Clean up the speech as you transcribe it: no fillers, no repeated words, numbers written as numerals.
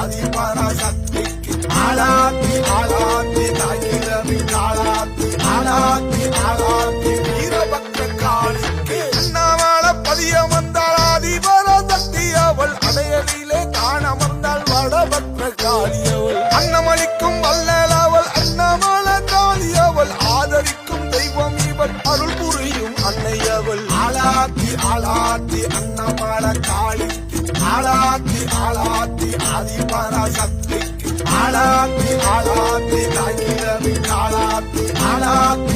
ஆதிபராசக்திக்கு ஆளாத்தி ஆளாத்தி தாயிரவி ஆளாத்தி ஆளாத்தி ஆளாத்தி வீரபத்ர காளிக்கு அண்ணாமல பதியம் வந்தாள் ஆதிபராசக்தி அவள் அடையலிலே காணமர்ந்தாள் வடபத்ர காளி அவள் அன்னமளிக்கும் வல்லல் அவள் அண்ணாமல காளி அவள் ஆதரிக்கும் தெய்வம் இவள் அருள் புரியும் அன்னை அவள் ஆளாத்தி ஆளாத்தி அண்ணாமல காளிக்கு ஆளாத்தி ஆளாத்தி ஆதிபராசக்திக்கு ஆளாத்தி ஆளாத்தி தாயிரவி ஆளாத்தி ஆளாத்தி